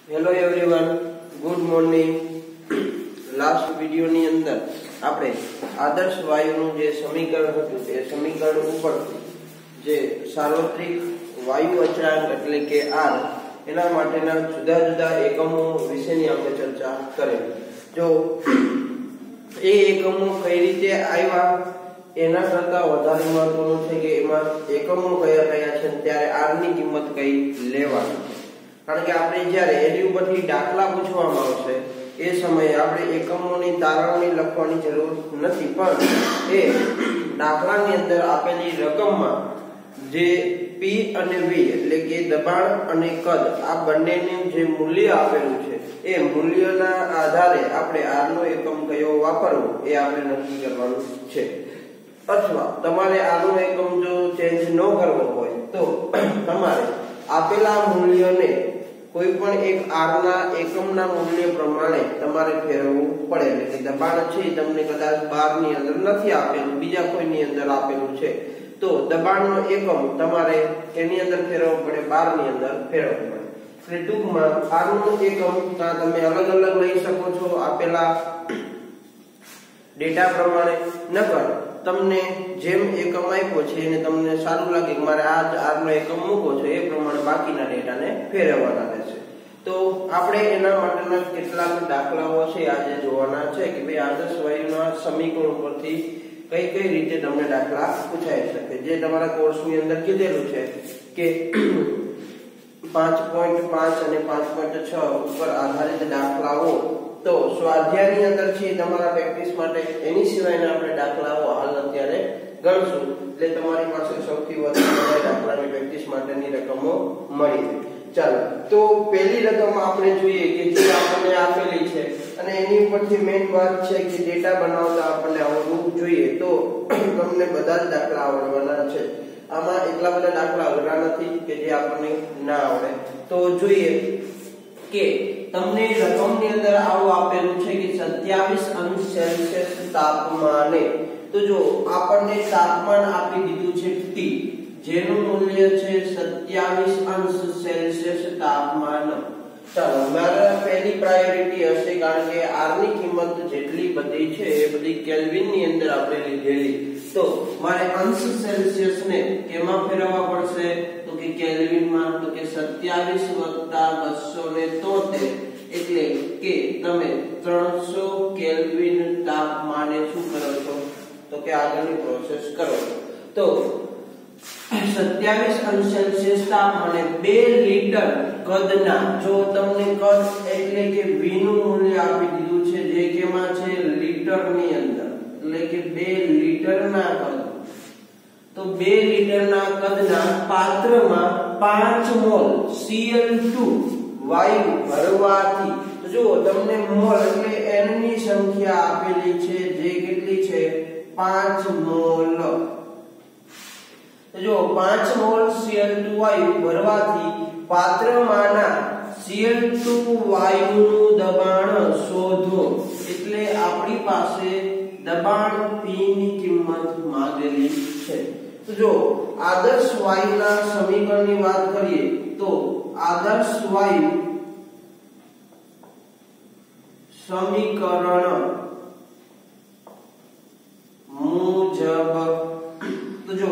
Hello everyone, good morning. Last વિડિયોની અંદર આપણે આદર્શ વાયુનું જે સમીકરણ હતું એ સમીકરણ ઉપરથી જે સાર્વત્રિક વાયુ અચળાંક એટલે કે R એના માટેના જુદા જુદા એકમો વિશેની આપણે ચર્ચા કરેલી। જો એ એકમો કઈ રીતે આવ્યા એના કરતા વધારે મહત્વનું છે કે એમાં એકમો કયા કયા છે ત્યારે R ની કિંમત કઈ લેવાની છે। કારણ કે આપણે જ્યારે એની ઉપરથી દાખલા પૂછવામાં આવશે એ સમયે આપણે એકમોની તારવણી લખવાની જરૂર નથી, પણ એ દાખલાની અંદર આપેલી રકમમાં જે P અને V એટલે કે દબાણ અને કદ આ બંનેનું જે મૂલ્ય આપેલું છે એ મૂલ્યના આધારે આપણે R નો એકમ કયો વાપરવો એ આપણે નક્કી કરવાનું છે। અથવા તમારે R નો એકમ જો ચેન્જ ન કરવો હોય તો તમારે આપેલા મૂલ્યને કોઈ પણ એક R ના એકમના મૂલ્ય પ્રમાણે તમારે ફેરવવું પડે। એટલે કે દબાણ છે તમને કદાચ 12 ની અંદર નથી આપેલું, બીજા કોઈની અંદર આપેલું છે તો દબાણનો એકમ તમારે એની અંદર ફેરવવો પડે, 12 ની અંદર ફેરવવું પડે। એટલે ટૂંકમાં R નો એકમ તમે અલગ અલગ લઈ શકો છો આપેલા ડેટા પ્રમાણે, નકર તમને જેમ એકમ આપ્યો છે એને તમને સારું લાગે કે મારે આ R નો એકમ મૂકો છે એ પ્રમાણે બાકીના ડેટાને ફેરવવાના રહેશે। તો આપણે એના માટેના કેટલાક દાખલાઓ છે આજે જોવાના છે કે ભાઈ આદર્શ વાયુના સમીકરણ પરથી કઈ કઈ રીતે તમને દાખલા પૂછાઈ શકે। જે તમારા કોર્સની અંદર કીધેલું છે કે 5.5 અને 5.6 ઉપર આધારિત દાખલાઓ તો સ્વાધ્યાયની અંદર છે તમારા પ્રેક્ટિસ માટે, એની સિવાયના આપણે દાખલાઓ હાલ અત્યારે ગણશું એટલે તમારી પાસે સૌથી વધારે દાખલાની પ્રેક્ટિસ માટેની રકમો મળી જાય। ચાલો તો પહેલી રકમ આપણે જોઈએ કે જે આપણને આપેલી છે અને એની ઉપરથી મેઈન વાત છે કે ડેટા બનાવતા આપણને આવડવું જોઈએ, તો તમને બધા જ દાખલા આવડવાના છે। આમાં એટલા બધા દાખલા અઘરા નથી કે જે આપણને ના આવડે। તો જોઈએ કે તમને રકમની અંદર આવું આપેલું છે કે 27°C તાપમાને, તો જો આપણને તાપમાન આપી દીધું છે T જેનું મૂલ્ય છે 27°C તાપમાન। ચાલો મારા પહેલી પ્રાયોરિટી હશે કારણ કે R ની કિંમત જેટલી બધી છે એ બધી કેલ્વિન ની અંદર આપણે લીધેલી, તો મારે અંશ સેલ્સિયસ ને કેમાં ફેરવવા પડશે તો કે કેલ્વિન માં, તો કે 27+273 એટલે કે તમે 300 કેલ્વિન તાપમાને શું કરો છો તો કે આગળની પ્રોસેસ કરો છો। તો 27°C તાપમાને 2 લીટર કદના, જો તમને કદ એટલે કે V નું મૂલ્ય આપી દીધું છે જે કેમાં છે લીટર ની અંદર, એટલે કે 2 લીટરના કદ, તો 2 લીટરના કદના પાત્રમાં 5 મોલ Cl2 વાયુ ભરવાથી, તો જો તમને મોલ એટલે n ની સંખ્યા આપેલી છે જે કેટલી છે 5 મોલ, તો જો 5 મોલ Cl2 વાયુ ભરવાથી પાત્રમાંના Cl2 વાયુનું દબાણ શોધો। એટલે આપણી પાસે દબાણ P ની કિંમત માંગેલી છે। તો જો આદર્શ વાયુના સમીકરણની વાત કરીએ તો આદર્શ વાયુ સમીકરણ મુજબ, તો જો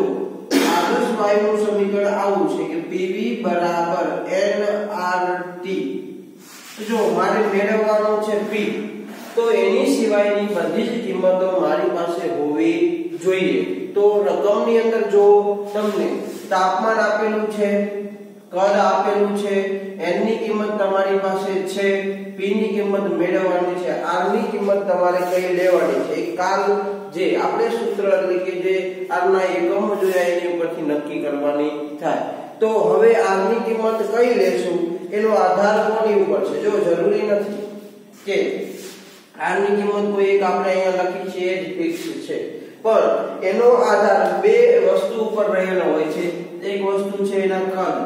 આદર્શ વાયુનું સમીકરણ આવું છે કે PV બરાબર nRT। તો જો મારે મેળવવાનું છે P, તો એની સિવાયની બધી જ કિંમતો મારી પાસે હોવી જોઈએ। તો રકમની અંદર જો તમને તાપમાન આપેલું છે, કદ આપેલું છે, n ની કિંમત તમારી પાસે છે, P ની કિંમત મેળવવાની છે, R ની કિંમત તમારે કઈ લેવાની છે, એક કાલ જે આપણે સૂત્ર એટલે કે જે R ના એકમો જોયા એની ઉપરથી નક્કી કરવાની થાય। તો હવે R ની કિંમત કઈ લેશું એનો આધાર કોની ઉપર છે, જો જરૂરી નથી કે R ની કિંમત કોઈ એક આપણે અહીંયા લખી છે એ જ ફિક્સ છે, પણ એનો આધાર બે વસ્તુ ઉપર રહેલો હોય છે। એક વસ્તુ છે એના કદ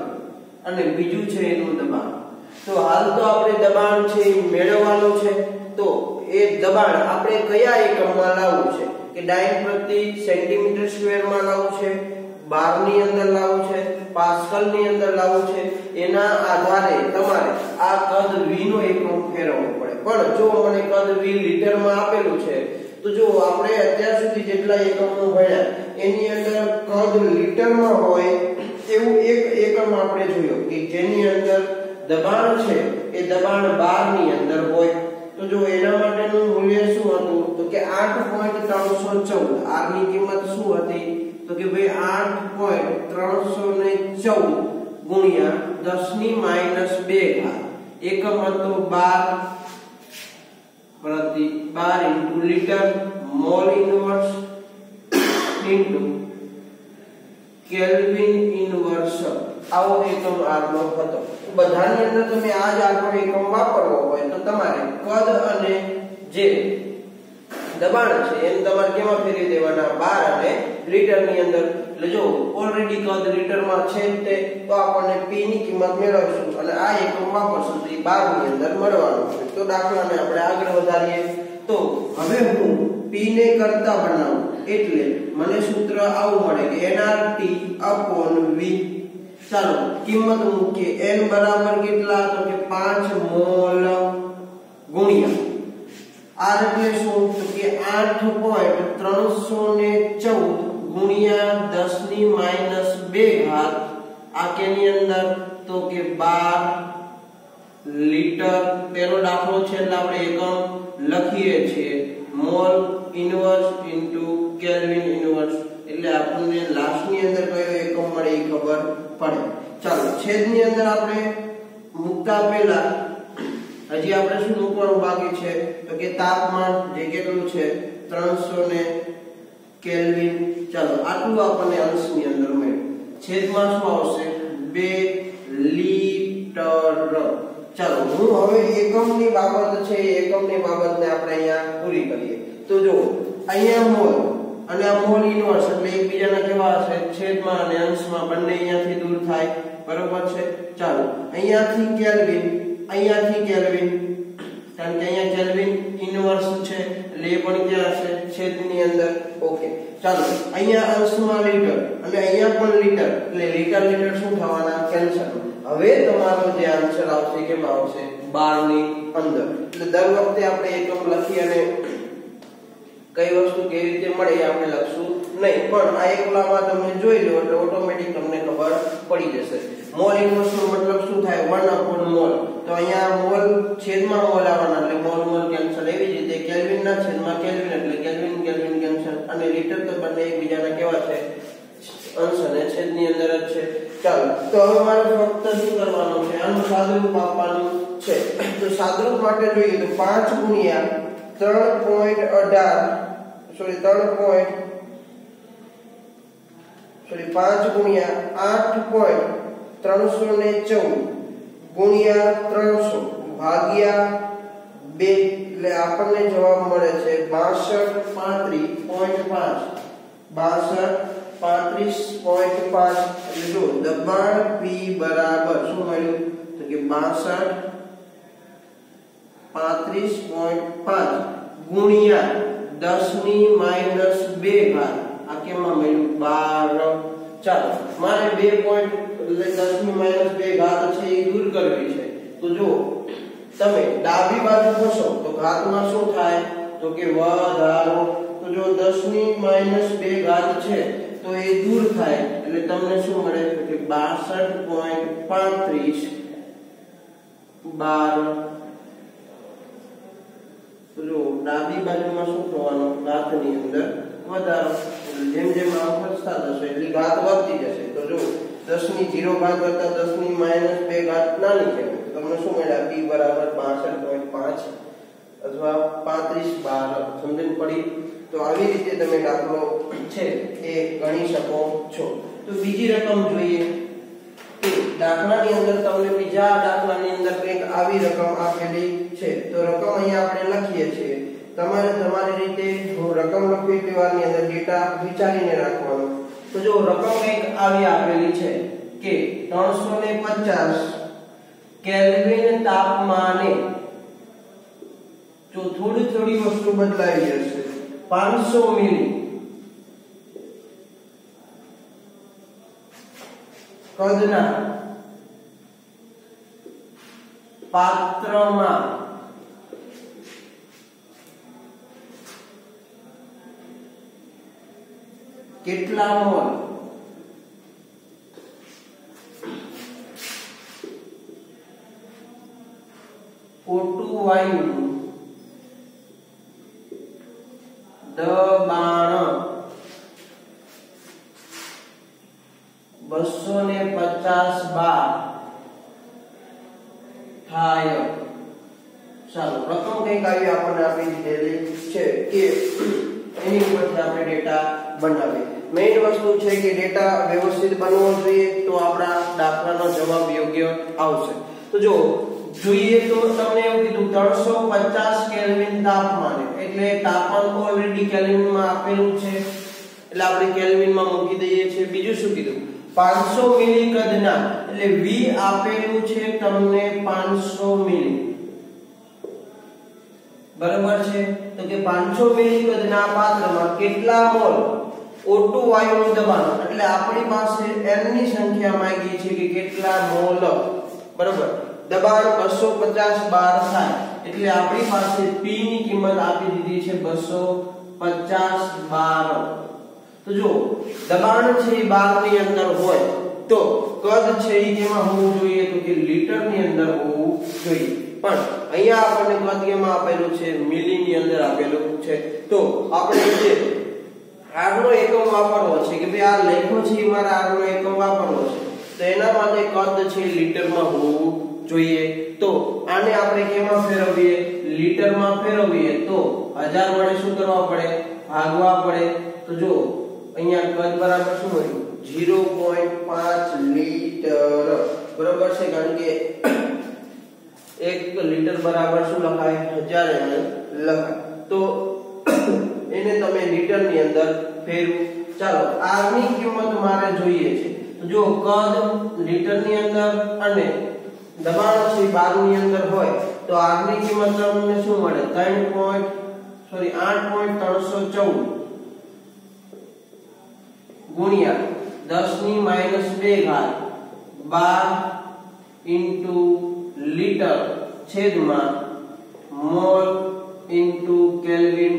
અને બીજું છે એનું દબાણ। તો હાલ તો આપણે દબાણ છે એ મેળવવાનું છે, તો એ દબાણ આપણે કયા એકમમાં લાવવું છે કે ડાયન પ્રતિ સેન્ટીમીટર સ્ક્વેર માં લાવવું છે, બાર ની અંદર લાવવું છે, પાસ્કલ ની અંદર લાવવું છે, એના આધારે તમારે આ કદ v નો એકમ ફેરવવો પડે. પણ જો મને કદ v લીટરમાં આપેલું છે તો જો આપણે અત્યાર સુધી જેટલા એકમો ભણ્યા એની અંદર કદ લીટરમાં હોય એવું એક એકમ આપણે જોયો કે જેની અંદર દબાણ છે એ દબાણ બાર ની અંદર હોય. તો જો એના માટેનું મૂલ્ય શું હતું તો કે 8.314. r ની કિંમત શું હતી તો કે ભાઈ 8.314 ગુણ્યા 10 ની -2 ઘાત. એકમ હતો 12 into litre mall inverse into kelvin inverse. આવો એકમ r નો હતો. બધાની અંદર તમે આ જ આખો એકમ વાપરવો હોય તો તમારે કદ અને જે દબાણ છે એમ તમારે કેમાં ફેરવી દેવાના 12 અને લીટર ની અંદર. એટલે જો ઓલરેડી કદ લીટરમાં છે તે તો આપણને p ની કિંમત મેળવશું અને આ એકમ વાપરશું તો એ 12 ની અંદર મળવાનું છે. તો દાખલાને આપણે આગળ વધારીએ તો હવે હું p ને કરતા બનાવું એટલે મને સૂત્ર આવું મળે કે nRT/v. ચાલો કિંમત મૂકીએ. n બરાબર કેટલા તો કે 5 મોલ ગુણ્યા r એટલે શું તો કે 8.314 ગુણ્યા 10 ની -2 ઘાત. આ કેની અંદર તો કે 12 લીટર. તેનો દાખલો છે એટલે આપણે એકમ લખીએ છીએ mall inverse into kelvin inverse. એટલે આપણને લાસ્ટ ની અંદર કયો એકમ મળે એ ખબર પડે. ચાલો છેદ ની અંદર આપણે મૂકતા પહેલા હજી આપણે શું મૂકવાનું બાકી છે તો કે તાપમાન જે કેટલું છે 300 ને કેલ્વિન. ચાલો આટલું આપણને અંશ ની અંદર મળ્યું. છેદમાં શું આવશે 2 લીટર. ચાલો હું હવે એકમની બાબત છે એકમની બાબતને આપણે અહીંયા પૂરી કરીએ. તો જો અહીંયા મોલ અને આ મોલ ઇન્વર્સ એટલે એકબીજાના કેવા હશે છેદમાં અને અંશમાં બંને અહીંયાથી દૂર થાય. બરોબર છે. ચાલો અહીંયાથી કેલ્વિન કારણ કે અહીંયા કેલ્વિન ઇન્વર્સ છે એટલે એ પણ ક્યાં હશે છેદની અંદર. ઓકે ચાલો અહીંયા અંશમાં લીટર અને અહીંયા પણ લીટર એટલે લીટર શું થવાના કેન્સલ. હવે તમારો જે આન્સર આવશે કેમાં આવશે 12 ની અંદર. એટલે દર વખતે આપણે એકમ લખી અને કઈ વસ્તુ કેવી રીતે મળે એ આપણે લખશું નહીં, પણ આ એકલામાં તમે જોઈ લો એટલે ઓટોમેટિક તમને ખબર પડી જશે. મોલ ઇન્વર્સ નો મતલબ શું થાય 1/મોલ. તો અહીંયા મોલ છેદમાં મોલ આવવાના એટલે મોલ કેન્સલ. એવી જ રીતે કેલ્વિન ના છેદમાં કેલ્વિન એટલે કેલ્વિન કેન્સલ. અને લીટર તો બંને એકબીજાના કેવા છે અંશ અને છેદની અંદર જ છે. ચાલો તો હવે મારે ફક્ત શું કરવાનું છે આનું સાદુરૂપ આપવાનું છે. તો સાદુરૂપ માટે જોઈએ તો 5 ગુણ્યા 8.314 ગુણ્યા 300 ભાગ્યા 2 એટલે આપણને જવાબ મળે છે 6235.5 એટલે જો દબાણ P બરાબર શું મળ્યું તો કે 6235.5 ગુણ્યા 10 ની -2 ઘાત. આ કેમાં મળ્યું 12. ચાલો મારે 2 પોઈન્ટ એટલે 10 ની -2 ઘાત છે એ દૂર કરવી છે. તો જો તમે ડાબી બાજુ ખસો તો ઘાતમાં શું થાય તો કે વધારો. તો જો 10 ની -2 ઘાત છે તો એ દૂર થાય એટલે તમને શું મળે તો કે 62.35 12. તો જો ડાબી બાજુમાં શું થવાનું ઘાતની અંદર વધારો. જેમ જેમ આમ વધતા જશે એટલે ઘાત વધતી જશે. તો જો 10 ની 0 ઘાત કરતા 10 ની -2 ઘાત નાની છે તો તમને શું મળ્યા p બરાબર 62.5 અથવા 35 12. સમજણ પડી? તો આવી રીતે તમે દાખલો છે એ ગણી શકો છો. તો બીજી રકમ જોઈએ. દાખલાની અંદર તમને બીજા દાખલાની અંદર કંઈક આવી રકમ આપેલી છે. તો રકમ અહીંયા આપણે લખીએ છીએ. તમારે તમારી રીતે રકમ લખવી દેવાની અંદર ડેટા વિચારીને રાખવાનો. તો જો રકમ કંઈક આવી આપેલી છે કે 350 કેલ્વિન તાપમાને જો થોડી વસ્તુ બદલાઈ જશે 500 મિલી કદના પાત્રમાં કેટલા મોલ O2 વાયુનું દબાણ 250 બાર થાય. ચાલો પ્રથમ કંઈક આવી આપણને આપી દીધેલી છે કે એની ઉપરથી આપણે ડેટા બનાવીએ. મેઇન વસ્તુ છે કે ડેટા વ્યવસ્થિત બનવો જોઈએ તો આપણા દાખલાનો જવાબ યોગ્ય આવશે. તો જો જોઈએ તો તમને એવું કીધું 350 કેલ્વિન તાપમાને, એટલે તાપમાન ઓલરેડી કેલ્વિનમાં આપેલું છે એટલે આપણે કેલ્વિનમાં મૂકી દઈએ છીએ. બીજું શું કીધું 500 મિલી કદના, એટલે V આપેલું છે તમને 500 મિલી, બરાબર છે. તો કે 500 મિલી કદના પાત્રમાં કેટલા મોલ O2 વાયુનું દબાણ, એટલે આપણી પાસે n ની સંખ્યા માંગી છે કે કેટલા મોલ, બરાબર. દબાણ 250 બાર થાય એટલે આપણી પાસે P ની કિંમત આપી દીધી છે 250 બાર. તો જો દબાણ છે એ બાર ની અંદર હોય તો કદ છે એ કેમાં હોવું જોઈએ, તો કે લીટર ની અંદર હોવું જોઈએ. પણ અહીંયા આપણને કદ કેમાં આપેલું છે, મિલી ની અંદર આપેલું છે. તો આપણે જે r નો એકમ વાપરવો છે કે ભાઈ આ લખ્યો છે એ મારા r નો એકમ વાપરવો છે, તો એના માટે કદ છે લીટરમાં હોવું જોઈએ. તો આને આપણે કેમાં ફેરવીએ, લીટરમાં ફેરવીએ તો 1000 વડે શું કરવા પડે, ભાગવા પડે. તો જો અહીંયા કદ બરાબર શું મળ્યું 0.5 લીટર, બરાબર છે. કારણ કે 1 લીટર બરાબર શું લખાય 1000 ml લખાય. તો એને તમે લીટર ની અંદર ફેરવો. ચાલો r ની કિંમત મારે જોઈએ છે. તો જો કદ લીટર ની અંદર અને દબાણ છે 12 ની અંદર હોય તો r ની કિંમત તમને શું મળે 8.314 ગુણ્યા 10 ની -2 ઘાત 12 ઇન્ટુ લીટર છેદમાં મોલ ઇન્ટુ કેલ્વિન,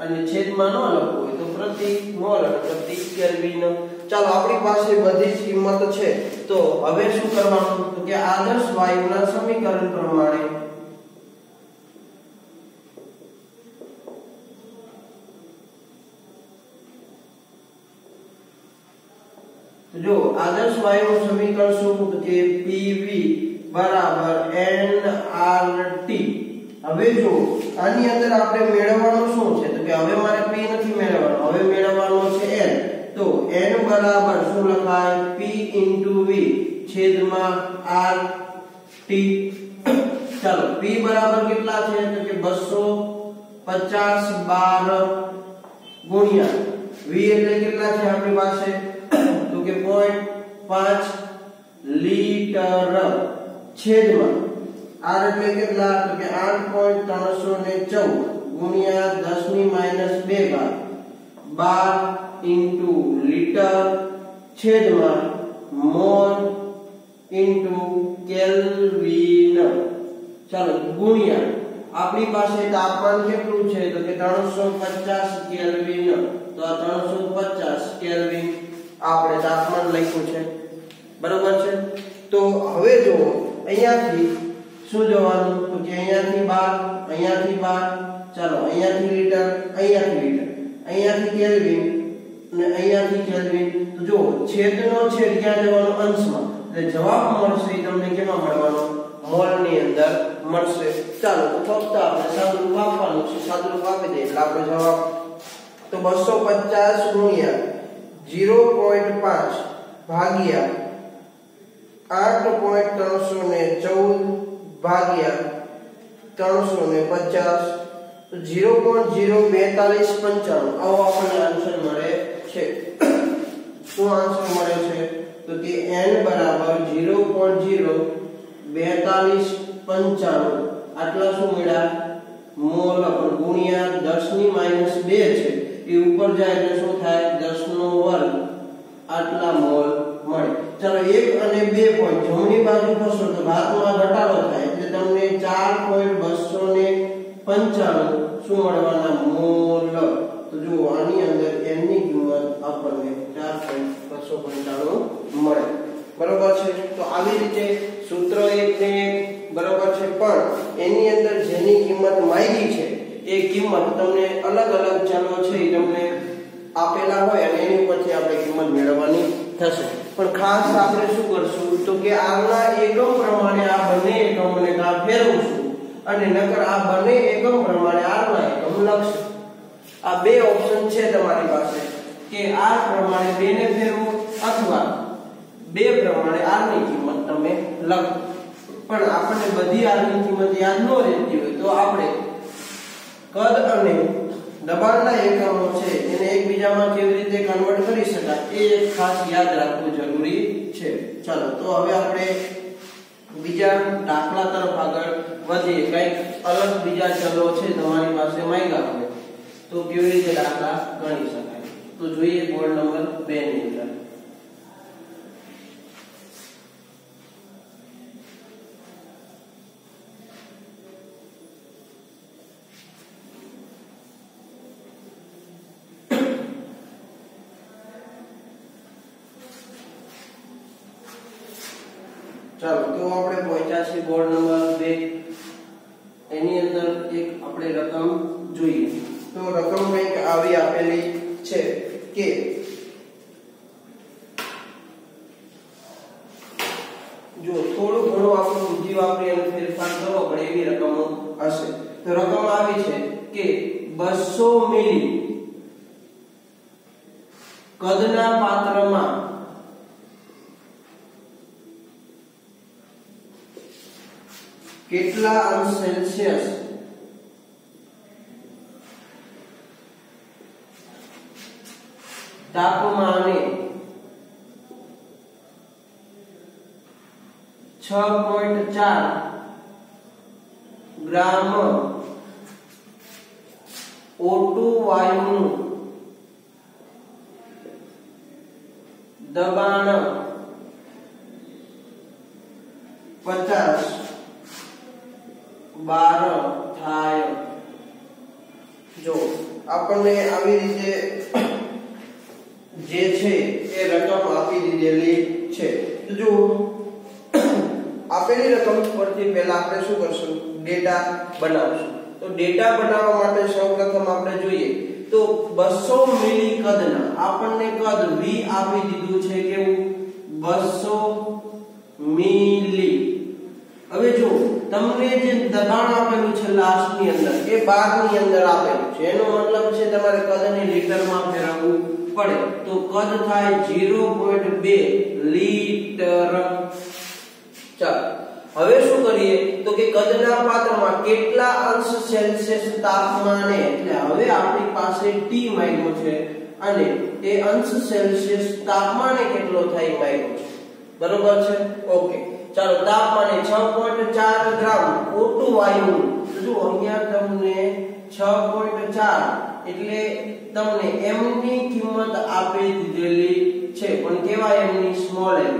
અને છેદમાં ન લખવું હોય તો પ્રતિ મોલ અને પ્રતિ કેલ્વિન. ચાલો આપણી પાસે બધી જ કિંમત છે. તો હવે શું કરવાનું, તો કે આદર્શ વાયુના સમીકરણ પ્રમાણે જો આદર્શ વાયુનું સમીકરણ શું, તો કે PV બરાબર nRT. હવે જો આની અંદર આપણે મેળવવાનું શું છે, તો કે હવે મારે P નથી મેળવવાનો, હવે મેળવવાનો છે n. તો n બરાબર શું લખાય P * V છેદમાં RT. ચાલો P બરાબર કેટલા છે, તો કે 250 બાર ગુણ્યા V એટલે કેટલા છે આપણી પાસે, તો કે 0.5 લીટર છેદમાં r એટલે કેટલા, તો કે 8.314 ગુણ્યા 10 ની -2 ઘાત 12 ઇન્ટુ લીટર છેદમાં મોલ ઇન્ટુ કેલ્વિન. ચાલો ગુણ્યા આપણી પાસે તાપમાન કેટલું છે, તો કે 350 કેલ્વિન. તો આ 350 કેલ્વિન આપણે તાપમાન લખ્યું છે, બરોબર છે. તો હવે જો અહીંયાથી શું જવાનું, તો કે અહીંયાથી 12, અહીંયાથી 12, ચાલો અહીંયાથી લીટર, અહીંયાથી લીટર, અહીંયાથી કેલ્વિન અને અહીંયાથી કેલ્વિન. તો જો છેદનો છેદ ક્યાં જવાનો, અંશમાં, એટલે જવાબ મળશે એ તમને કેમાં મળવાનો, મોલ ની અંદર મળશે. ચાલો તો ફક્ત આપણે સાદુરૂપ આપવાનું છે, સાદુરૂપ આપી દઈએ એટલે આપણો જવાબ તો 250 ગુણ્યા 0.5 ભાગ્યા 8.314 ભાગ્યા 350 તો 0.04295 આવો આપણને આન્સર મળે છે. શું આન્સર મળે છે, તો કે n બરાબર 0.04295 આટલા શું મળ્યા મોલ, ગુણ્યા 10 ની -2 છે એ ઉપર જાય એટલે શું થાય 10 નો વર્ગ, આટલા મોલ મળે. ચાલો 1 અને 2 પોઈન્ટ જમણી બાજુ ખસો તો ઘાતમાં ઘટાડો થાય એટલે તમને 4.295 શું મળવાના મોલ. તો જો આની અંદર n ની કિંમત આપણને 4.295 મળે. બરોબર છે. તો આવી રીતે સૂત્ર એક ને બરોબર છે, પણ એની અંદર જેની કિંમત માંગી છે એ કિંમત તમને અલગ અલગ ચલો છે એ તમને આપેલા હોય અને એની ઉપરથી આપણે કિંમત મેળવવાની થશે. પણ ખાસ આપણે શું કરશું તો કે આગલા એકમ પ્રમાણે આ બંને એકમને કા ફેરવશું અને નકર આ બંને એકમ પ્રમાણે આગલા એકમ લખશું. આ બે ઓપ્શન છે તમારી પાસે કે આ પ્રમાણે 2 ને ફેરવો અથવા 2 પ્રમાણે r ની કિંમત તમે લખો. પણ આપણને બધી r ની કિંમત યાદ ન રહેતી હોય તો આપણે કદ અને દબાણના એકમો છે એને એકબીજામાં કેવી રીતે કન્વર્ટ કરી શકાય એ ખાસ યાદ રાખવું જરૂરી છે. ચાલો તો હવે આપણે બીજા દાખલા તરફ આગળ વધીએ. કંઈક અલગ બીજા ચલો છે તમારી પાસે માંગ્યા હોય તો કેવી રીતે દાખલા ગણી શકાય. તો જોઈએ બોર્ડ નંબર 2 ની અંદર. ચાલો તો આપણે પહોંચ્યા છીએ બોર્ડ નંબર 2. એની અંદર એક આપણે રકમ જોઈએ. તો રકમ કંઈક આવી આપેલી છે કે જો થોડું ઘણું આપણે બુદ્ધિ વાપરી અને ફેરફાર કરવો પડે એવી રકમો હશે. તો રકમ આવી છે કે 200 મિલી કદના પાત્રમાં કેટલા અંશ સેલ્સિયસ તાપમાને 6.4 ગ્રામ O2 વાયુનું દબાણ 50 12 થાય. જો આપણને આવી રીતે જે છે એ રકમ આપી દીધેલી છે. તો જો આપેલી રકમ પરથી પહેલા આપણે શું કરશું ડેટા બનાવશું. તો ડેટા બનાવવા માટે સૌપ્રથમ આપણે જોઈએ તો 200 મિલી કદના આપણને કદ v આપી દીધું છે કેવું 200 મિલી. હવે જો તમને જે દબાણ આપેલું છે લાસ્ટ ની અંદર એ 12 ની અંદર આપેલું છે એનો મતલબ છે તમારે કદને લીટરમાં ફેરવવું પડે. તો કદ થાય 0.2 લીટર. ચાલો હવે શું કરીએ તો કે કદના પાત્રમાં કેટલા અંશ સેલ્સિયસ તાપમાને એટલે હવે આપણી પાસે T માંગ્યો છે અને એ અંશ સેલ્સિયસ તાપમાને કેટલો થાય માંગ્યો છે. બરોબર છે. ઓકે ચાલો તાપમાને 6.4 ગ્રામ O2 વાયુ. જો અહીંયા તમને 6.4 એટલે તમને m ની કિંમત આપી દીધેલી છે પણ કેવા m ની સ્મોલ m.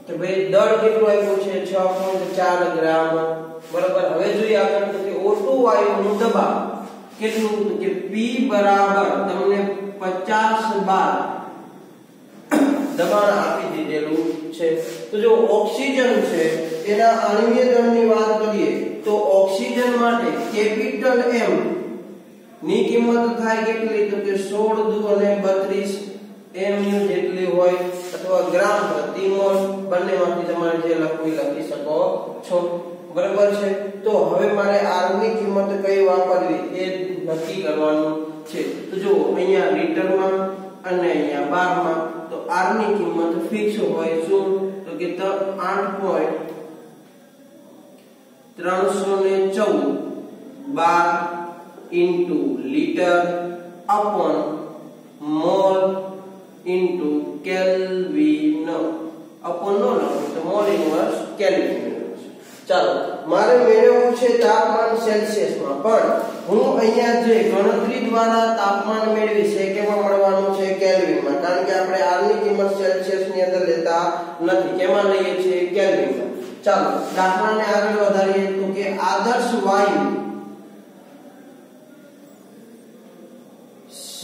તો ભાઈ દળ કેટલું આવ્યું છે 6.4 ગ્રામ. બરાબર. હવે જોઈએ આગળ તો કે O2 વાયુનું દબાણ કેટલું તો કે P બરાબર તમને 50 બાર દબાણ આપી દીધેલું છે. તો જો ઓક્સિજન છે એના આણ્વીય દળની વાત કરીએ તો ઓક્સિજન માટે કેપિટલ M ની કિંમત થાય કેટલી તો કે 16 દુ અને 32 mu જેટલી હોય અથવા ગ્રામ પ્રતિ મોલ બંનેમાંથી તમારે જે લખવું લખી શકો છો. બરાબર છે. તો હવે મારે r ની કિંમત કઈ વાપરવી એ નક્કી કરવાનું છે. તો જો અહીંયા લીટરમાં અને અહીંયા બારમાં તો r ની કિંમત ફિક્સ હોય શું તો કે 8.314 bar into litre upon mole into kelvin. Upon નો લખો તો મોલ ઇન્વર્સ કેલ્વિન. ચાલો મારે મેળવવું છે તાપમાન સેલ્સિયસમાં, પણ હું અહીંયા જે ગણતરી દ્વારા તાપમાન મેળવીશ એ કેમાં મળવાનું છે? કેલ્વિનમાં, કારણ કે આપણે r ની કિંમત સેલ્સિયસ ની અંદર લેતા નથી. કેમાં લઈએ છીએ? કેલ્વિનમાં. ચાલો દાખલાને આગળ વધારીએ તો કે આદર્શ વાયુ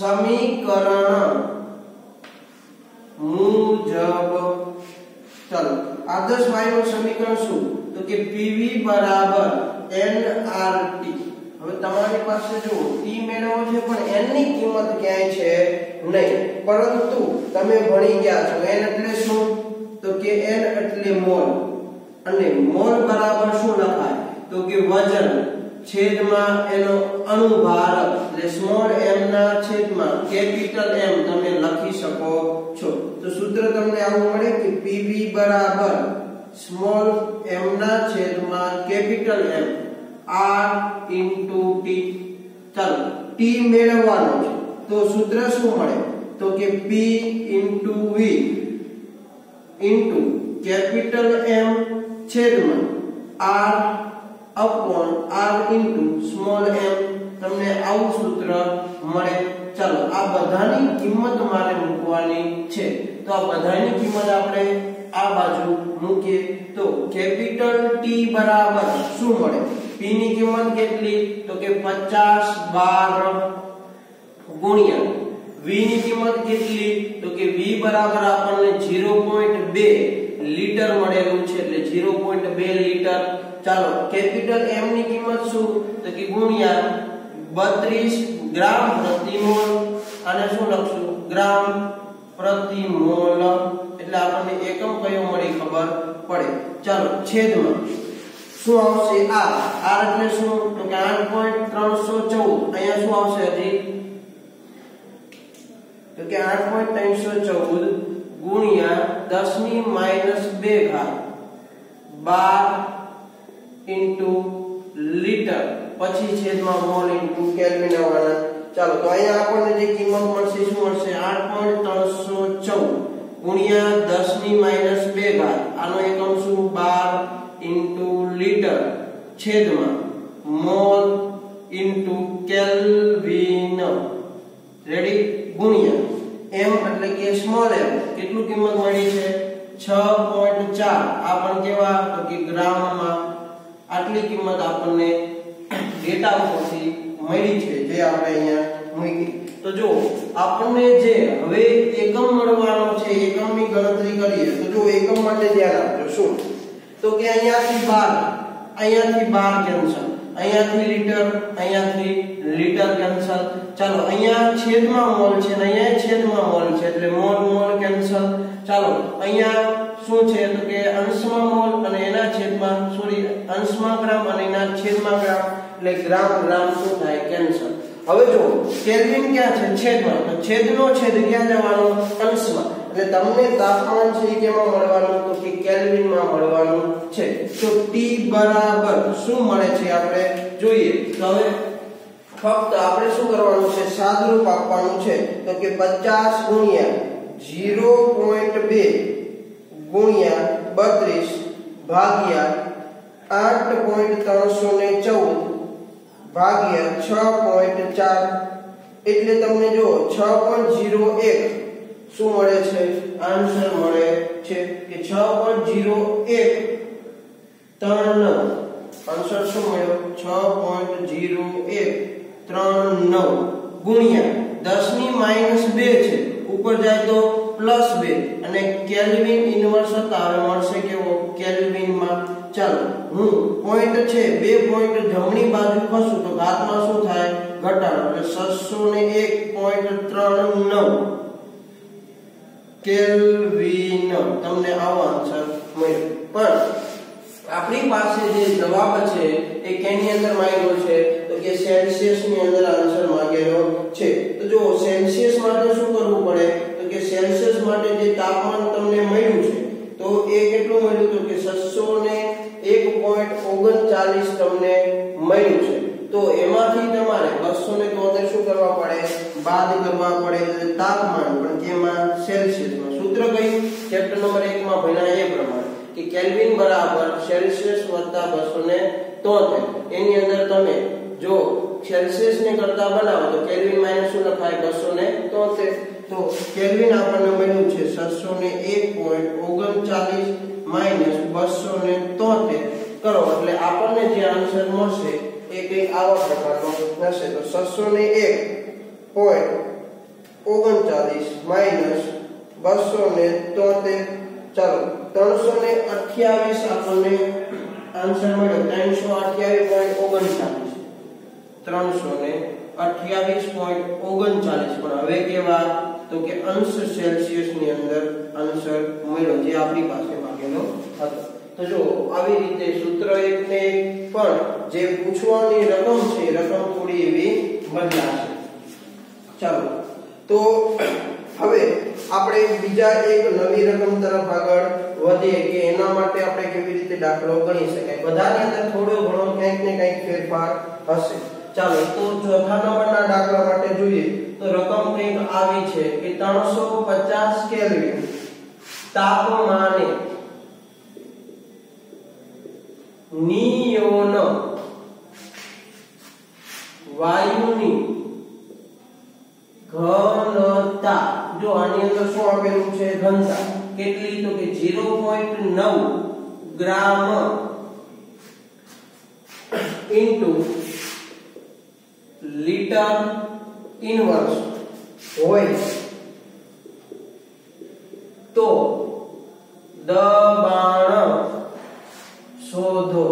સમીકરણ મુજબ, ચાલો આદર્શ વાયુનું સમીકરણ શું? તો કે PV બરાબર nRT. હવે તમારી પાસે જો T મેળવવો છે પણ n ની કિંમત ક્યાંય છે નહીં, પરંતુ તમે ભણી ગયા છો n એટલે શું? તો કે n એટલે મોલ, અને મોલ બરાબર શું લખાય? તો કે વજન છેદમાં એનો અણુભાર, એટલે સ્મોલ m ના છેદમાં કેપિટલ M તમે લખી શકો છો. તો સૂત્ર તમને આવું મળે કે PV બરાબર સ્મોલ m ના છેદમાં capital M R into T. ચાલો T મેળવવાનો છે તો સૂત્ર શું મળે? તો કે P into V into capital M છેદમાં R upon R into small m. તમને આવું સૂત્ર મળે. ચાલો આ બધાની કિંમત મારે મૂકવાની છે, તો આ બધાની કિંમત આપણે આ બાજુ મૂકીએ તો કેપિટલ T બરાબર શું મળે? P ની કિંમત કેટલી? તો કે 50/12 ગુણ્યા V ની કિંમત કેટલી? તો કે V બરાબર આપણને 0.2 લીટર મળેલું છે, એટલે 0.2 લીટર. ચાલો કેપિટલ M ની કિંમત શું? તો કે ગુણ્યા 32 ગ્રામ પ્રતિ મોલ, અને શું લખશું? ગ્રામ પ્રતિ મોલ, એટલે આપણને એકમ કયો મળી ખબર પડે. ચાલો છેદમાં શું આવશે? R એટલે શું? તો કે 8.314. અહીંયા શું આવશે હજી? તો કે 8.314 ગુણ્યા 10 ની -2 ઘાત 12 ઇન્ટુ લીટર, પછી છેદમાં મોલ ઇન્ટુ કેલ્વિન આવવાના. ચાલો તો અહીંયા આપણને જે કિંમત મળશે શું મળશે? 8.314 ગુણ્યા 10 ની -2 ઘાત, આનો એકમ શું? 12 ઇન્ટુ લીટર છેદમાં મોલ ઇન્ટુ કેલ્વિન. રેડી? ગુણ્યા m એટલે કે સ્મોલ m, કેટલું કિંમત મળી છે? 6.4. આ પણ કેવા? તો કે ગ્રામમાં. આટલી કિંમત આપણને ડેટા ઉપરથી મળી છે, જે આપણે અહીંયા મૂકી. તો જો આપણને જે હવે એકમ મળવાનો છે, એકમની ગણતરી કરીએ તો જો એકમ માટે ધ્યાન આપજો. શું? તો કે અહીંયાથી 12 કેન્સલ, અહીંયાથી લીટર, અહીંયાથી લીટર કેન્સલ. ચાલો અહીંયા છેદમાં મોલ છે અને અહીંયા છેદમાં મોલ છે, એટલે મોલ મોલ કેન્સલ. ચાલો અહીંયા શું છે? તો કે અંશમાં મોલ અને એના છેદમાં અંશમાં ગ્રામ અને એના છેદમાં ગ્રામ, એટલે ગ્રામ ગ્રામ શું થાય? કેન્સલ. હવે જો કેલ્વિન ક્યાં છે? છેદમાં. તો છેદનો છેદ ક્યાં જવાનો? અંશમાં. એટલે તમને તાપમાન છે એ કેમાં મળવાનું? તો કે કેલ્વિનમાં મળવાનું છે. તો T બરાબર શું મળે છે આપણે જોઈએ. તો હવે ફક્ત આપણે શું કરવાનું છે? સાદરૂપ આપવાનું છે. તો કે 50 ગુણ્યા 0.2 ગુણ્યા 32 ભાગ્યા 8.314 ભાગ્યા 6.4, એટલે તમને જો 6.01 શું મળે છે? આન્સર મળે છે કે 6.0139. આન્સર શું મળ્યો? 6.0139 ગુણ્યા 10 ની -2 છે, ઉપર જાય તો +2, અને કેલ્વિન ઇન્વર્સ હતા હવે મળશે કેવો? કેલ્વિનમાં. ચાલો હું પોઈન્ટ છે 2 પોઈન્ટ જમણી બાજુ ખસું તો ઘાતમાં શું થાય? ઘટાડો, એટલે 601.39 કેલ્વિન. તમને આવો આન્સર મળ્યો. પણ આપણી પાસે જે જવાબ છે એ કેની અંદર માંગ્યો છે? તો કે સેલ્સિયસ ની અંદર આન્સર માંગેલો છે. તો જો સેલ્સિયસ માટે શું કરવું પડે? તો કે સેલ્સિયસ માટે જે તાપમાન તમને મળ્યું છે તો એ કેટલું મળ્યું? તો કે 601.39 તમને મળ્યું છે. તો એમાંથી તમારે 273 શું કરવા પડે? બાદ કરવા પડે. તાપમાન પણ કેમાં? સેલ્સિયસમાં. સૂત્ર કયું? ચેપ્ટર નંબર 1 માં ભણ્યા એ પ્રમાણે કે કેલ્વિન બરાબર સેલ્સિયસ વત્તા 273. એની અંદર તમે જો સેલ્સિયસ ને કરતા બનાવો તો કેલ્વિન માઈનસ શું લખાય 273. તો કેલ્વિન આપણને મળ્યું છે 601.39 માઈનસ 273 કરો એટલે આપણને જે આન્સર મળશે એ કઈ આવા પ્રકારનો હશે. તો 601.39 માઈનસ 273, ચાલો 328 આપણને આન્સર મળ્યો. 328.39 328.39. પણ હવે કેવા તો કે અંશ સેલ્સિયસ ની અંદર આન્સર મળ્યો જે આપણી પાસે માંગેલો હતો. તો જો આવી રીતે સૂત્ર એક ને પણ જે પૂછવાની રકમ છે એ રકમ થોડી એવી બદલાશે. ચાલો તો હવે આપણે બીજા એક નવી રકમ તરફ આગળ વધીએ કે એના માટે આપણે કેવી રીતે દાખલો ગણી શકાય. બધાની અંદર થોડો ઘણો કંઈક ને કંઈક ફેરફાર હશે. ચાલો તો ચોથા નંબરના દાખલા માટે જોઈએ તો રકમ કંઈક આવી છે કે 350 કેલ્વિન તાપમાને નિયોન વાયુની ઘનતા. જો આની અંદર શું આપેલું છે ઘનતા કેટલી તો કે 0.9 ગ્રામ ઇન્ટુ લીટર ઇન્વર્સ હોય તો દબાણ શોધો.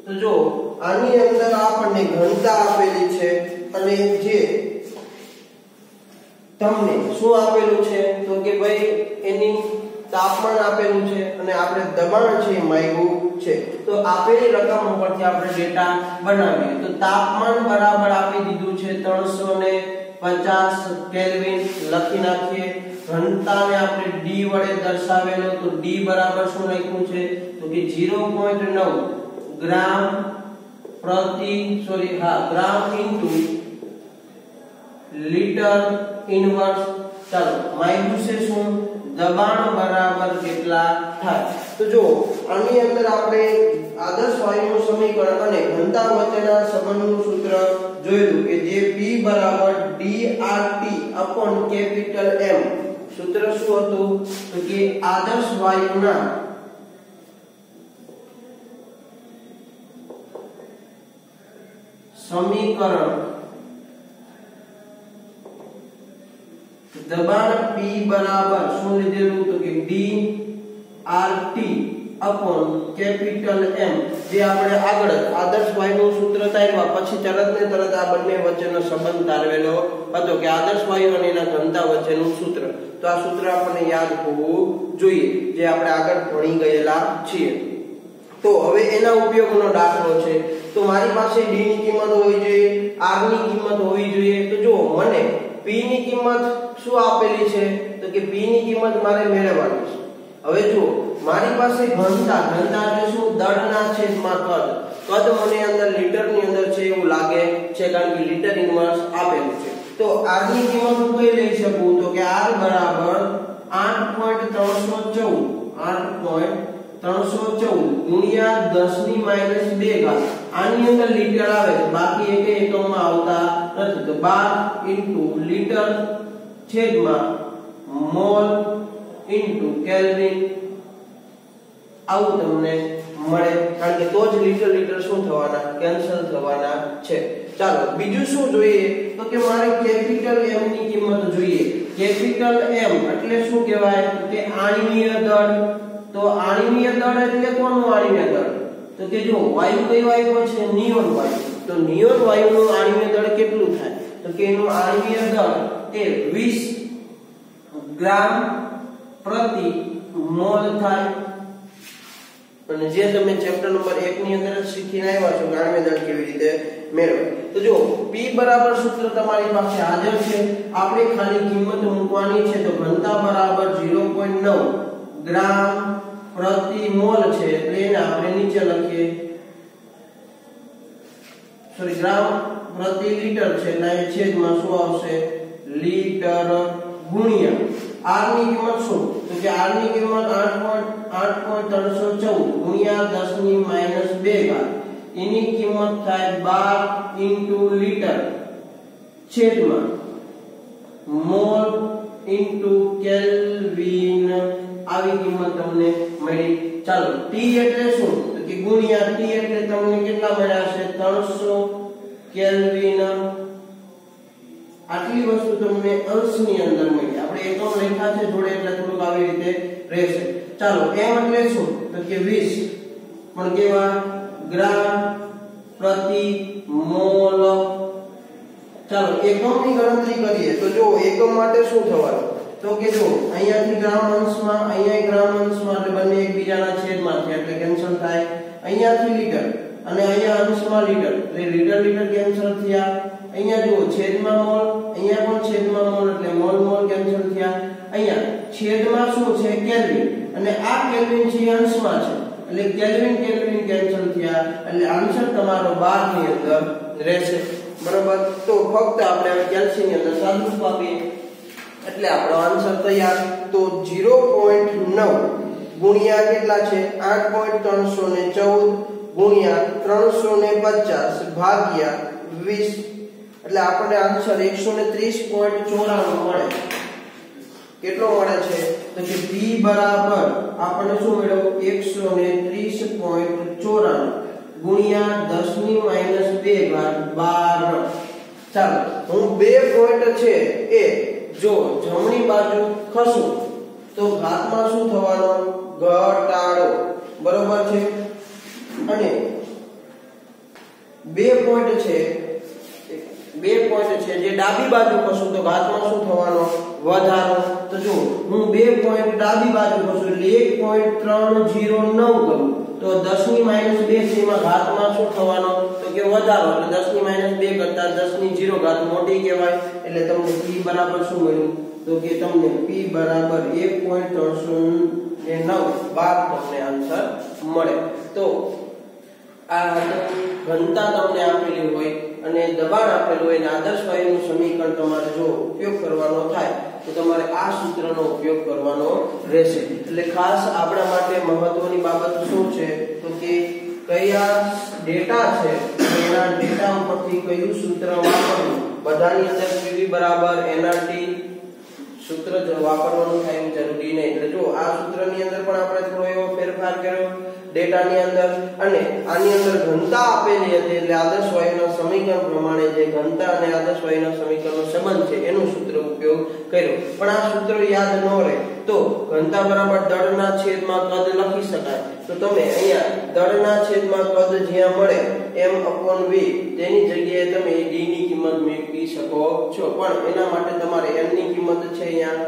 તો જો આની અંદર આપણને ઘનતા આપેલી છે અને જે તમને શું આપેલું છે તો કે ભાઈ એની તાપમાન આપેલું છે અને આપણે દબાણ છે માંગ્યું છે. તો આપેલી રકમ ઉપરથી આપણે ડેટા બનાવીએ તો તાપમાન બરાબર આપી દીધું છે 350 કેલ્વિન લખી નાખીએ. ઘનતાને આપણે d વડે દર્શાવેલો તો d બરાબર શું લખ્યું છે તો કે 0.9 ગ્રામ ઇન્ટુ લીટર ઇન્વર્સ. ચાલો માઈનસ છે શું દબાણ બરાબર કેટલા થાય. તો જો આની અંદર આપણે આદર્શ વાયુનું સમીકરણ અને ઘનતા વચ્ચેના સંબંધનું સૂત્ર જોયું કે જે P બરાબર dRT upon કેપિટલ M. સૂત્ર શું હતું તો કે આદર્શ વાયુના સમીકરણ દબાણ P બરાબર શું લીધેલું તો કે dRT upon કેપિટલ M. જે આપણે આગળ આદર્શ વાયુનું સૂત્ર તાર્યા પછી તરત ને તરત આ બંને વચ્ચેનો સંબંધ તારવેલો હતો કે આદર્શ વાયુ અને એના ઘનતા વચ્ચેનું સૂત્ર. તો આ સૂત્ર આપણને યાદ હોવું જોઈએ જે આપણે આગળ ભણી ગયેલા છીએ. તો હવે એના ઉપયોગનો દાખલો છે. તો મારી પાસે d ની કિંમત હોવી જોઈએ, r ની કિંમત હોવી જોઈએ. તો જો મને p ની કિંમત શું આપેલી છે તો કે p ની કિંમત મારે મેળવવાની છે. હવે જો મારી પાસે ઘનતા એટલે શું દળના છેદમાં કદ મને અંદર લીટરની અંદર છે એવું લાગે છે કારણ કે લીટર ઇન્વર્સ આપેલું છે. તો r ની કિંમત હું કઈ લઈ શકું તો કે r બરાબર 8.314 ગુણ્યા 10 ની -2 ઘાત. આની અંદર લીટર આવે છે બાકી એક એકમમાં આવતા નથી. તો 12 ઇન્ટુ લીટર છેદમાં મોલ ઇન્ટુ કેલ્વિન આવું તમને મળે કારણ કે તો જ લીટર શું થવાના કેન્સલ થવાના છે. ચાલો બીજું શું જોઈએ તો કે મારે કેપિટલ M ની કિંમત જોઈએ. કેપિટલ M એટલે શું કહેવાય કે આણ્વીય દળ. તો આણ્વીય દળ એટલે કોનું આણ્વીય દળ તો કે જો વાયુ કઈ વાયુ છે નિયોન વાયુ. તો નિયોન વાયુનું આણ્વીય દળ કેટલું થાય તો કે એનું આણ્વીય દળ એ 20 ગ્રામ પ્રતિ મોલ થાય. અને જે તમે ચેપ્ટર નંબર 1 ની અંદર શીખીને આવ્યા છો કે આણ્વીય દળ કેવી રીતે મેળવવું. તો જો P બરાબર સૂત્ર તમારી પાસે હાજર છે. આપણે ખાલી કિંમત મૂકવાની છે. તો ઘનતા બરાબર 0.9 ગ્રામ પ્રતિ મોલ છે એટલે એને આપણે નીચે લખીએ ગ્રામ પ્રતિ લીટર છે એટલે છેદમાં શું આવશે લીટર ગુણ્યા r ની કિંમત શું તો કે r ની કિંમત 8.314 ગુણ્યા 10 ની -2 ઘાત એની કિંમત થાય 12 લીટર છેદમાં મોલ કેલ્વિન આવી કિંમત તમને મળી ચાલો t એટલે શું તો કે ગુણ્યા t એટલે તમને કેટલા મળ્યા છે 300 કેલ્વિન આટલી વસ્તુ તમને અંશની અંદર મળી આપણે એકમ લખ્યા છે જોડે એટલે થોડુંક આવી રીતે રહેશે ચાલો m એટલે શું તો કે 20 પણ કેવા ગ્રામ પ્રતિ મોલ ચાલો એકમની ગણતરી કરીએ તો જો એકમ માટે શું થવાનું તો કે જો અહીંયાથી ગ્રામ અંશમાં અહીંયા ગ્રામ અંશમાં એટલે બંને એકબીજાના છેદમાં છે એટલે કેન્સલ થાય અહીંયાથી લીટર અને અહીંયા અંશમાં લીટર એટલે લીટર કેન્સલ થયા અહીંયા જુઓ છેદમાં મોલ અહીંયા પણ છેદમાં મોલ એટલે મોલ કેન્સલ થયા અહીંયા છેદમાં શું છે કેલ્વિન અને આ કેલ્વિન છે અંશમાં છે એટલે કેલ્વિન કેન્સલ થયા એટલે આન્સર તમારો 12 ની અંદર રહેશે બરાબર તો ફક્ત આપણે હવે કેલ્શિયમ ની અંદર સાદુરૂપ આપીએ એટલે આપણો આન્સર તૈયાર તો 0.9 ગુણ્યા કેટલા છે 8.314 ગુણ્યા 350 ભાગ્યા 20 એટલે આપણને આન્સર 130.94 મળે કેટલો મળે છે તો કે p બરાબર આપણને શું મળ્યો 130.94 ગુણ્યા 10 ની -2 ઘાત 12 ચાલો હું બે પોઈન્ટ છે એ જો જમણી બાજુ ખસું તો ઘાતમાં શું થવાનો ઘટાડો બરોબર છે અને બે પોઈન્ટ છે જે ડાબી બાજુ ખસું તો ઘાતમાં શું થવાનો વધારો તો જો હું બે પોઈન્ટ ડાબી બાજુ ખસું એટલે 1.309 કરું તો 10 ની -2 છે એમાં ઘાતમાં શું થવાનો તો કે વધારો એટલે 10 ની -2 કરતા 10 ની 0 ઘાત મોટી કહેવાય એટલે તમને p બરાબર શું મળ્યું તો કે તમને p બરાબર 1.309 બાદ તમને આન્સર મળે તો આ ઘનતા તમને આપેલી હોય અને દબાણ આપેલું હોય અને આદર્શ વાયુનું સમીકરણ તમારે જો ઉપયોગ કરવાનો થાય તો તમારે આ સૂત્રનો ઉપયોગ કરવાનો રહેશે એટલે ખાસ આપણા માટે મહત્વની બાબત શું છે તો કે કયા ડેટા છે એના ડેટા ઉપરથી કયું સૂત્ર વાપરવું બધાની અંદર PV બરાબર nRT સૂત્ર જ વાપરવાનું થાય એમ જરૂરી નહીં એટલે જો આ સૂત્રની અંદર પણ આપણે થોડો એવો ફેરફાર કર્યો ડેટાની અંદર અને આની અંદર ઘનતા આપેલી હતી એટલે આદર્શ વાયુના સમીકરણ પ્રમાણે જે ઘનતા અને આદર્શ વાયુના સમીકરણનો સંબંધ છે એનું સૂત્ર ઉપયોગ કર્યો પણ આ સૂત્ર યાદ ન રહે તો ઘનતા બરાબર દળના છેદમાં કદ લખી શકાય તો તમે અહીંયા દળના છેદમાં કદ જ્યાં મળે m/v તેની જગ્યાએ તમે d ની કિંમત મેળવી શકો છો પણ એના માટે તમારે m ની કિંમત છે અહીંયા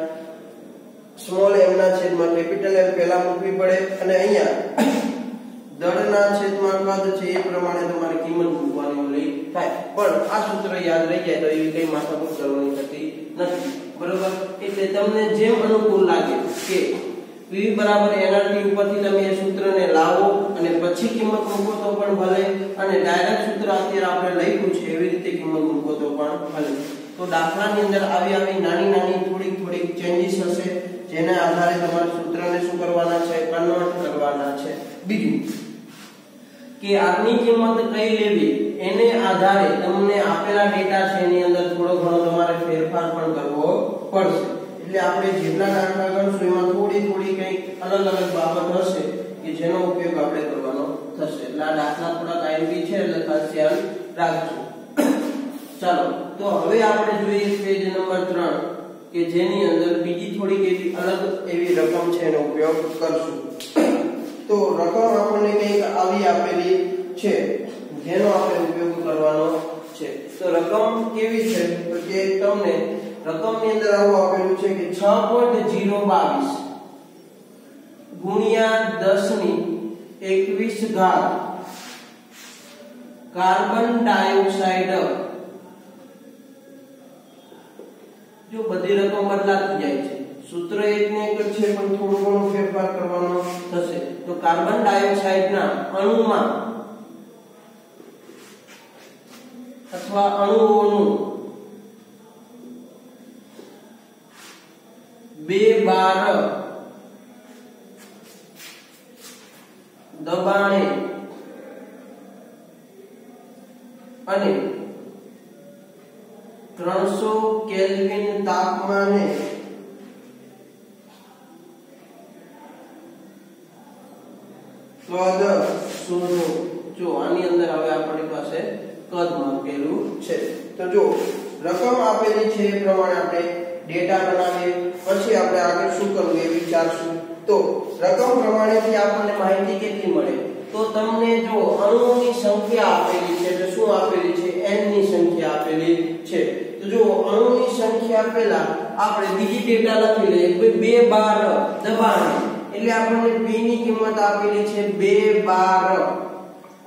સ્મોલ m ના છેદમાં કેપિટલ M પહેલા મૂકવી પડે અને અહીંયા દળના છેદમાં કદ છે એ પ્રમાણે તમારે કિંમત મૂકવાની ઓલી થાય પણ આ સૂત્ર યાદ રહી જાય તો એવી કઈ માથાકૂટ કરવાની થતી નથી બરોબર એટલે તમને જેમ અનુકૂળ લાગે કે v બરાબર nRT ઉપરથી તમે એ સૂત્રને લાવો અને પછી કિંમત મૂકો તો પણ ભલે અને ડાયરેક્ટ સૂત્ર અત્યારે આપણે લખ્યું છે એવી રીતે કિંમત મૂકો તો પણ ભલે તો દાખલાની અંદર આવી નાની થોડીક ચેન્જીસ હશે જેના આધારે તમારે સૂત્રને શું કરવાના છે કન્વર્ટ કરવાના છે બીજું કે r ની કિંમત કઈ લેવી એને આધારે તમને આપેલા ડેટા છે એની અંદર થોડો ઘણો તમારે ફેરફાર પણ કરવો પડશે એટલે આપણે જેટલા દાખલા કરશું એમાં થોડી કંઈક અલગ બાબત હશે કે જેનો ઉપયોગ આપણે કરવાનો થશે એટલે આ દાખલા થોડા આઈએમપી છે એટલે ખાસ ધ્યાન રાખજો ચાલો તો હવે આપણે જોઈએ પેજ નંબર 3 કે જેની અંદર બીજી થોડીક એવી અલગ એવી રકમ છે એનો ઉપયોગ કરશું તો રકમ આપણને કંઈક આવી આપેલી છે જેનો આપણે ઉપયોગ કરવાનો છે તો રકમ કેવી છે તો કે તમને રકમની અંદર આવું આપેલું છે કે 6.022 ગુણ્યા 10 ની 21 ઘાત કાર્બન ડાયોક્સાઇડ જો બધી રકમ બદલાતી જાય છે સૂત્ર એક ને એક છે પણ થોડો ઘણો ફેરફાર કરવાનો થશે તો કાર્બન ડાયોક્સાઇડના અણુમાં અથવા અણુઓનું 2 બાર દબાણે અને 300 કેલ્વિન તાપમાને કદ શોધો। જો આની અંદર હવે આપણી પાસે કદ માપેલું છે, તો જો રકમ આપેલી છે એ પ્રમાણે આપણે ડેટા બનાવીએ, પછી આપણે આગળ શું કરવું એ વિચારશું। તો રકમ પ્રમાણેથી આપણને માહિતી કેટલી મળે, તો તમને જો અણુઓની સંખ્યા આપેલી છે, તો શું આપેલી છે, n ની સંખ્યા આપેલી છે। તો જો અણુની સંખ્યા પહેલા આપણે બીજી ડેટા લખી લઈએ, 2 બાર દબાણે એટલે આપણને p ની કિંમત આપેલી છે 2 બાર।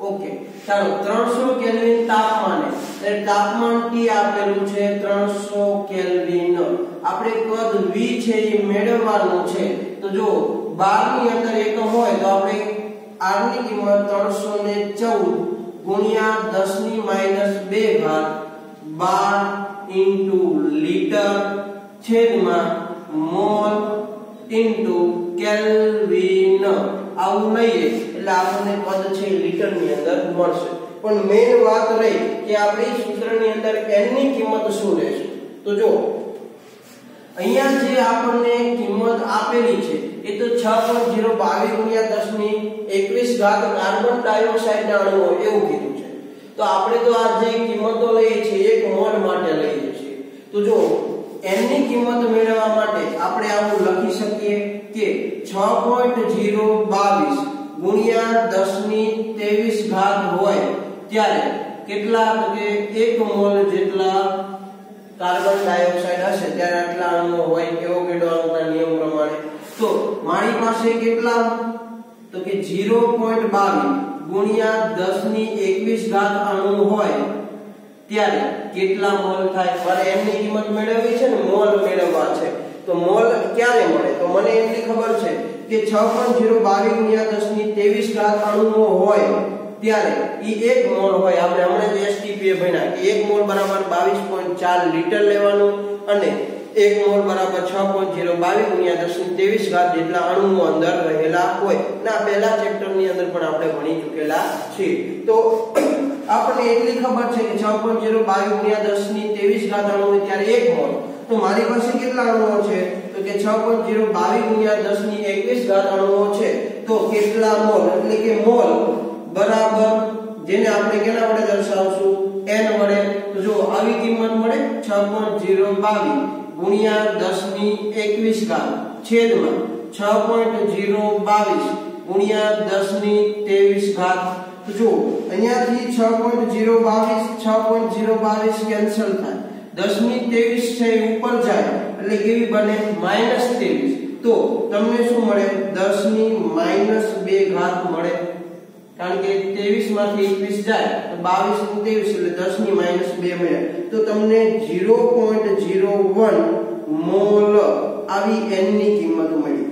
ઓકે, ચાલો 300 કેલ્વિન તાપમાને, એટલે તાપમાન T આપેલું છે 300 કેલ્વિન। આપણે કદ V છે એ મેળવવાનું છે, તો જો 12 ની અંદર એકમ હોય તો આપણે R ની કિંમત 314 ગુણ્યા 10 ની -2 ઘાત 12 લીટર છેદમાં મોલ કેલ્વિન આવું લઈએ એટલે આપણને પદ છે લીટર ની અંદર મળશે। પણ મેઇન વાત રહી કે આપણી સૂત્રની અંદર n ની કિંમત શું રહેશે, તો જો અહીંયા જે આપણને કિંમત આપેલી છે એ તો 6.022 ગુણ્યા 10 ની 21 ઘાત કાર્બન ડાયોક્સાઇડ ના અણુઓ એવું કીધું છે। તો આપણે તો આ જે કિંમતો લઈએ છીએ 1 મોલ માટે લઈએ છીએ, તો જો n ની કિંમત મેળવવા માટે આપણે આવું લખી શકીએ કે 6.022 ગુણ્યા 10 ની 23 ઘાત હોય ત્યારે કેટલા, તો કે 1 મોલ જેટલા કાર્બન ડાયોક્સાઇડ હશે ત્યારે આટલા અણુઓ હોય એવોગાડ્રોના નિયમ પ્રમાણે। તો મારી પાસે કેટલા, તો કે 0.22 ગુણ્યા 10 ની 21 ઘાત અણુ હોય ત્યારે કેટલા મોલ થાય। મારે n ની કિંમત મેળવવી છે ને, મોલ મેળવવા છે, તો મોલ ક્યારે મળે, તો મને એટલી ખબર છે કે 6.022 ગુણ્યા 10 ની 23 ઘાત અણુઓ હોય ત્યારે ઈ 1 મોલ હોય। આપણે હમણાં જ STPA ભણ્યા કે 1 મોલ બરાબર 22.4 લીટર લેવાનું અને 1 મોલ બરાબર 6.022 ગુણ્યા 10 ની 23 ઘાત જેટલા અણુઓ અંદર રહેલા હોય। ના પહેલા ચેપ્ટર ની અંદર પણ આપણે ભણી ચૂકેલા છીએ। તો આપણને એટલી ખબર છે કે 6.022 ગુણ્યા 10 ની 23 ઘાત અણુ હોય ત્યારે 1 મોલ। તો મારી પાસે કેટલા અણુઓ છે, તો કે 6.022 ગુણ્યા 10 ની 21 ઘાત અણુઓ છે, તો કેટલા મોલ, એટલે કે મોલ બરાબર જેને આપણે કેના વડે દર્શાવશું, n વડે। તો જો આવી કિંમત મળે 6.022 ગુણ્યા 10 ની 21 ઘાત છેદમાં 6.022 ગુણ્યા 10 ની 23 ઘાત। તો જો અહીંયાથી 6.022 કેન્સલ થાય, 10 ની 23 છે ઉપર જાય એટલે કેવી બને, -23। તો તમને શું મળે, 10 ની -2 ઘાત મળે, કારણ કે 23 માંથી 21 જાય તો 22 ની 23 એટલે 10 ની -2 મળે। તો તમને 0.01 મોલ આવી n ની કિંમત મળી।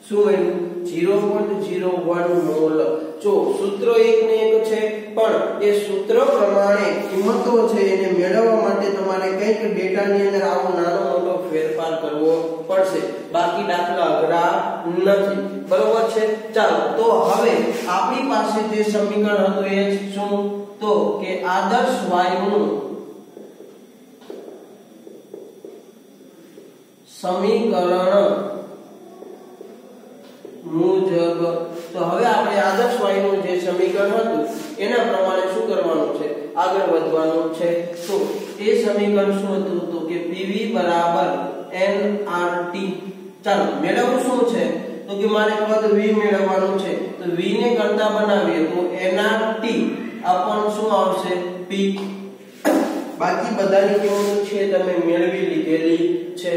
શું મળ્યું, 0.01 મોલ। જો સૂત્ર એક ને એક છે, પણ એ સૂત્ર પ્રમાણે કિંમતો છે એને મેળવવા માટે તમારે કંઈક ડેટાની અંદર આવો નાનો મોટો ફેરફાર કરવો પડશે, બાકી દાખલા અઘરા નથી, બરોબર છે। ચાલો તો હવે આપણી પાસે જે સમીકરણ હતું એ શું, તો કે આદર્શ વાયુનું સમીકરણ મુજબ, તો હવે આપણે આદર્શ વાયુનું જે સમીકરણ હતું એના પ્રમાણે શું કરવાનું છે, આગળ વધવાનું છે। તો એ સમીકરણ શું હતું, તો કે PV બરાબર nRT। ચાલો મેળવવું શું છે, તો કે મારે પદ V મેળવવાનું છે, તો V ને કરતા બનાવીએ તો nRT અપોન શું આવશે, P। બાકી બધાની કિંમત છે તમે મેળવી લીધેલી છે।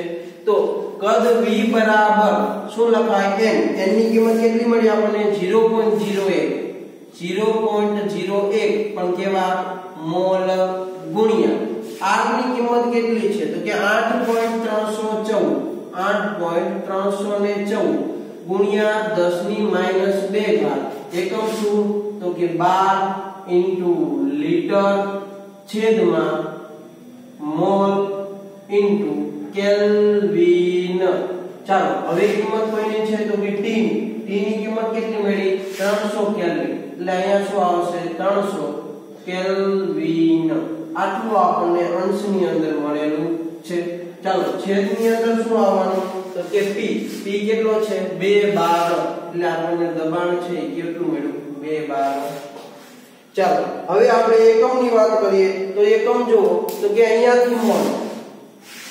તો કદ V બરાબર શું લખાય, n ની કિંમત કેટલી મળી આપણને, 0.01 પણ કેવા, મોલ ગુણ્યા R ની કિંમત કેટલી છે, તો કે 8.314 ગુણ્યા 10 ની -2 ઘાત એકમ શું, તો કે 12 લીટર છેદમાં મોલ કેલ્વિન. ચાલો હવે કિંમત કોઈની છે તો કે t ની કિંમત કેટલી મળી 300 કેલ્વિન. એટલે અહીંયા શું આવશે 300 કેલ્વિન. આટલું આપણને અંશની અંદર મળેલું છે. ચાલો છેદની અંદર શું આવવાનું તો કે p કેટલો છે 2 bar. એટલે આપણને દબાણ છે કેટલું મળ્યું 2 bar. ચાલો હવે આપણે એકમની વાત કરીએ તો એકમ જો તો કે અહીંયાથી મોલ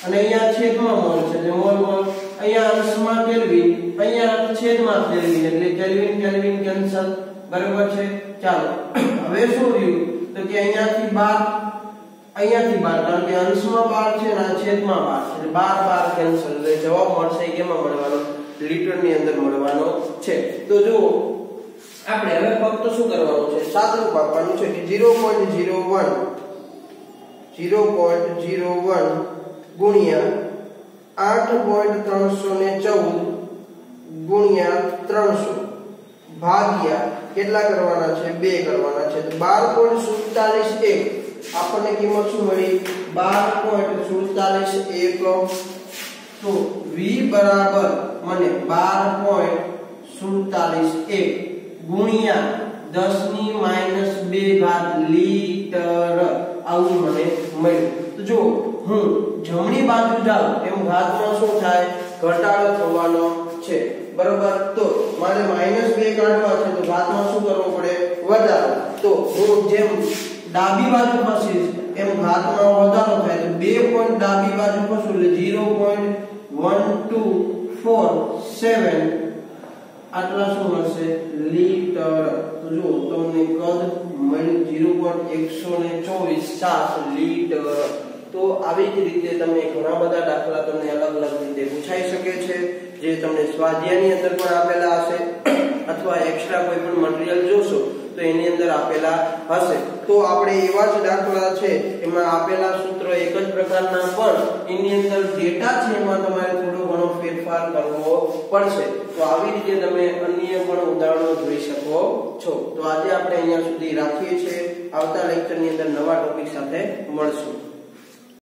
અને અહીંયા છેદમાં મોલ છે એટલે મોલ અહીંયા અંશમાં કેલ્વિન અહીંયા છેદમાં કેલ્વિન એટલે કેલ્વિન કેલ્વિન કેન્સલ. બરાબર છે. ચાલો હવે શું રહ્યું તો કે અહીંયાથી 12 કારણ કે અંશમાં 12 છે અને છેદમાં 12 એટલે 12 કેન્સલ. એટલે જવાબ મળશે કેમાં મળવાનો લીટરની અંદર મળવાનો છે. તો જુઓ આપણે હવે ફક્ત શું કરવાનું છે સાદરૂપ આપવાનું છે કે 0.01 ગુણ્યા 8.314 ગુણ્યા 300 ભાગ્યા કેટલા કરવાના છે 2 કરવાના છે. તો 12.47 આપણને કિંમત શું મળી 12.47. તો v બરાબર મને 12.47 ગુણ્યા 10 - 2 લીટર આવું મને મળ્યું. તો જો હું જમણી બાજુ જાઉં એમ ઘાતમાં શું થાય ઘટાડો થવાનો છે. બરોબર. તો મારે -2 કાઢવા છે તો ઘાતમાં શું કરવો પડે વધારો. તો હું જેમ ડાબી બાજુ ખસીશ એમ ઘાતમાં વધારો થાય તો 2 પોઈન્ટ ડાબી બાજુ ખસું એટલે 0.1247 આટલા શું મળશે લીટર. તો જો તમને કદ મળ્યું 0.124 લીટર. તો આવી જ રીતે તમે ઘણા બધા દાખલા તમને અલગ અલગ રીતે પૂછાઈ શકે છે જે તમને સ્વાધ્યાયની અંદર પણ આપેલા હશે અથવા એક્સ્ટ્રા કોઈ પણ મટીરીયલ જોશો તો એની અંદર આપેલા હશે. તો આપણે એવા જ દાખલા છે એમાં આપેલા સૂત્ર એક જ પ્રકારના પણ એની અંદર ડેટા છે એમાં તમારે થોડો ઘણો ફેરફાર કરવો પડશે. તો આવી રીતે તમે અન્ય પણ ઉદાહરણો જોઈ શકો છો. તો આજે આપણે અહીંયા સુધી રાખીએ છીએ. આવતા લેક્ચરની અંદર નવા ટોપિક સાથે મળશું.